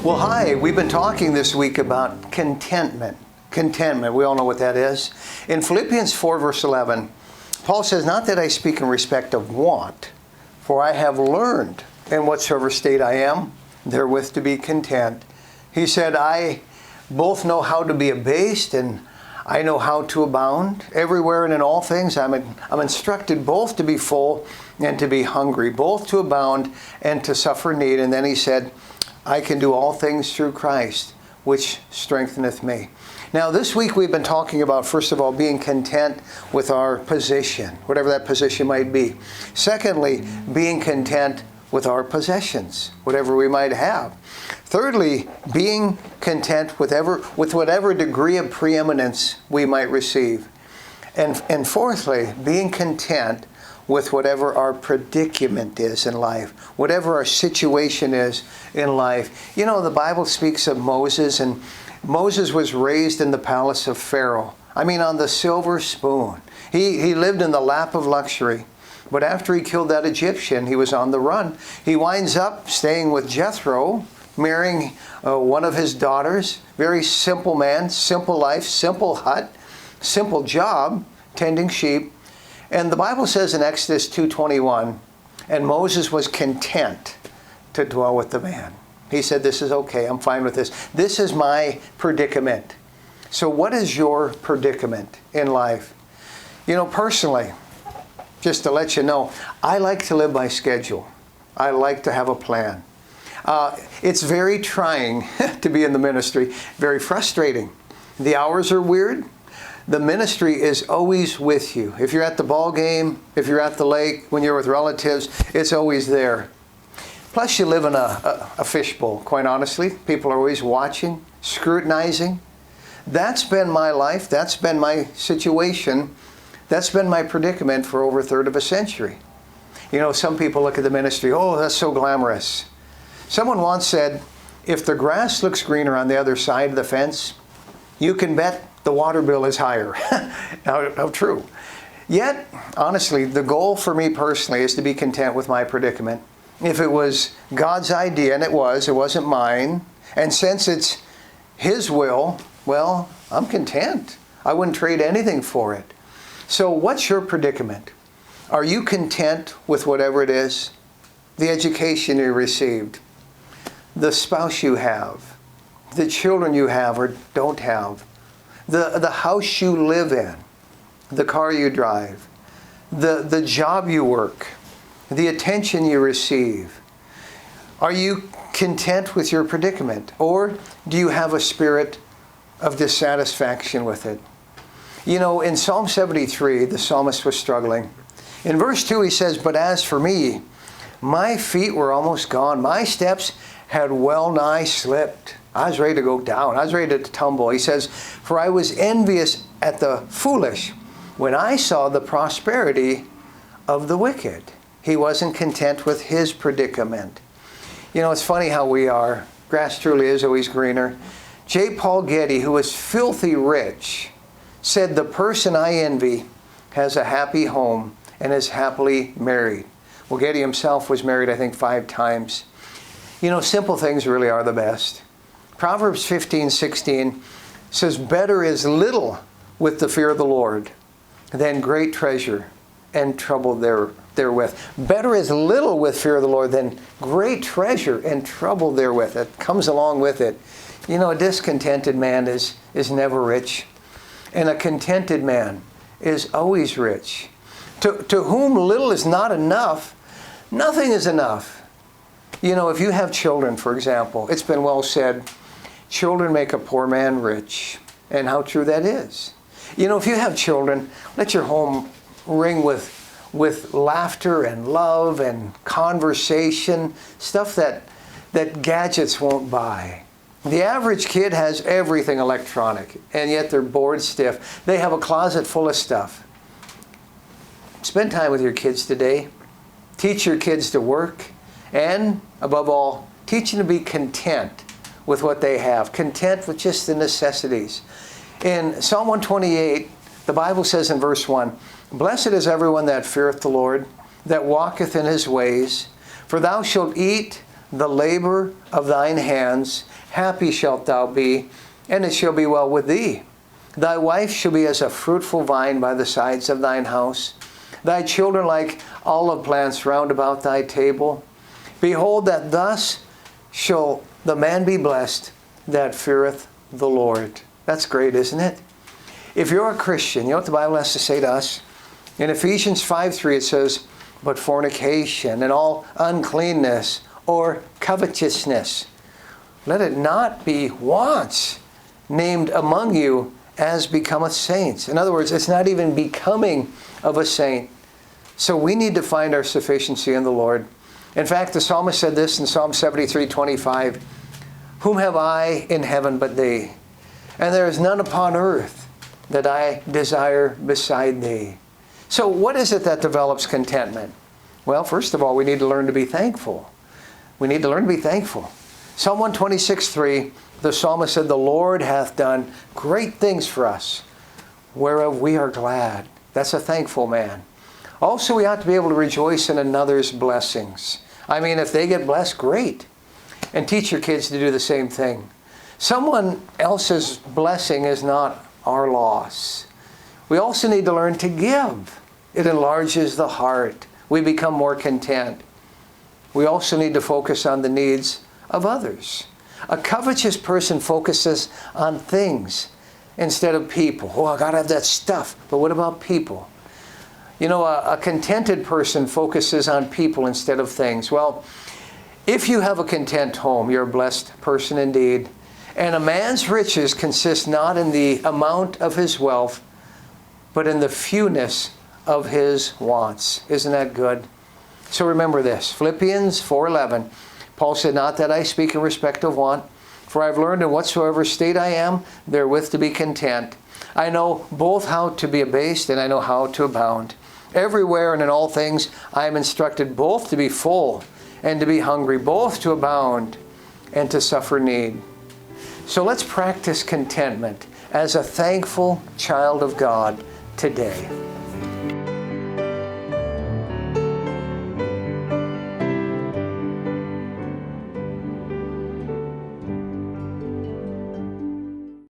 Well, hi. We've been talking this week about contentment. Contentment, we all know what that is. In Philippians 4, verse 11, Paul says, "Not that I speak in respect of want, for I have learned in whatsoever state I am, therewith to be content." He said, "I both know how to be abased and I know how to abound. Everywhere and in all things I'm instructed both to be full and to be hungry, both to abound and to suffer need." And then he said, "I can do all things through Christ, which strengtheneth me." Now, this week we've been talking about, first of all, being content with our position, whatever that position might be. Secondly, being content with our possessions, whatever we might have. Thirdly, being content with whatever degree of preeminence we might receive. And fourthly, being content with whatever our predicament is in life, whatever our situation is in life. You know, the Bible speaks of Moses, and Moses was raised in the palace of Pharaoh. I mean, on the silver spoon. He lived in the lap of luxury. But after he killed that Egyptian, he was on the run. He winds up staying with Jethro, marrying one of his daughters. Very simple man, simple life, simple hut, simple job, tending sheep. And the Bible says in Exodus 2:21, "And Moses was content to dwell with the man." He said, "This is okay, I'm fine with this. This is my predicament." So what is your predicament in life? You know, personally, just to let you know, I like to live by schedule. I like to have a plan. It's very trying to be in the ministry, very frustrating. The hours are weird. The ministry is always with you. If you're at the ball game, if you're at the lake, when you're with relatives, it's always there. Plus, you live in a fishbowl, quite honestly. People are always watching, scrutinizing. That's been my life. That's been my situation. That's been my predicament for over a third of a century. You know, some people look at the ministry, "Oh, that's so glamorous." Someone once said, "If the grass looks greener on the other side of the fence, you can bet the water bill is higher." How true. Yet, honestly, the goal for me personally is to be content with my predicament. If it was God's idea, and it wasn't mine, and since it's His will, well, I'm content. I wouldn't trade anything for it. So what's your predicament? Are you content with whatever it is? The education you received, the spouse you have, the children you have or don't have, the house you live in, the car you drive, the job you work, the attention you receive. Are you content with your predicament? Or do you have a spirit of dissatisfaction with it? You know, in Psalm 73, the psalmist was struggling. In verse 2, he says, "But as for me, my feet were almost gone. My steps had well nigh slipped." I was ready to go down. I was ready to tumble. He says, "For I was envious at the foolish when I saw the prosperity of the wicked." He wasn't content with his predicament. You know, it's funny how we are. Grass truly is always greener. J. Paul Getty, who was filthy rich, said, "The person I envy has a happy home and is happily married." Well, Getty himself was married, I think, 5 times. You know, simple things really are the best. Proverbs 15:16 says, "Better is little with the fear of the Lord than great treasure and trouble therewith." Better is little with fear of the Lord than great treasure and trouble therewith. It comes along with it. You know, a discontented man is never rich. And a contented man is always rich. To whom little is not enough, nothing is enough. You know, if you have children, for example, it's been well said, children make a poor man rich. And how true that is. You know, if you have children, let your home ring with laughter and love and conversation, stuff that gadgets won't buy. The average kid has everything electronic, and yet they're bored stiff. They have a closet full of stuff. Spend time with your kids today. Teach your kids to work. And, above all, teach them to be content with what they have. Content with just the necessities. In Psalm 128, the Bible says in verse 1, "Blessed is everyone that feareth the Lord, that walketh in His ways. For thou shalt eat the labor of thine hands. Happy shalt thou be, and it shall be well with thee. Thy wife shall be as a fruitful vine by the sides of thine house, thy children like olive plants round about thy table. Behold, that thus shall the man be blessed that feareth the Lord. That's great, isn't it? If you're a Christian, you know what the Bible has to say to us? In Ephesians 5:3 it says, but fornication and all uncleanness or covetousness, let it not be once named among you as becometh saints. In other words, it's not even becoming of a saint. So we need to find our sufficiency in the Lord. In fact, the psalmist said this in Psalm 73:25, whom have I in heaven but thee? And there is none upon earth that I desire beside thee. So what is it that develops contentment? Well, first of all, we need to learn to be thankful. We need to learn to be thankful. Psalm 126:3, the psalmist said, the Lord hath done great things for us, whereof we are glad. That's a thankful man. Also, we ought to be able to rejoice in another's blessings. I mean, if they get blessed, great. And teach your kids to do the same thing. Someone else's blessing is not our loss. We also need to learn to give. It enlarges the heart. We become more content. We also need to focus on the needs of others. A covetous person focuses on things instead of people. Oh, I got to have that stuff. But what about people? You know, a contented person focuses on people instead of things. Well, if you have a content home, you're a blessed person indeed. And a man's riches consist not in the amount of his wealth, but in the fewness of his wants. Isn't that good? So remember this, Philippians 4:11. Paul said, not that I speak in respect of want, for I have learned in whatsoever state I am, therewith to be content. I know both how to be abased and I know how to abound. Everywhere and in all things I am instructed both to be full and to be hungry, both to abound and to suffer need. So let's practice contentment as a thankful child of God today.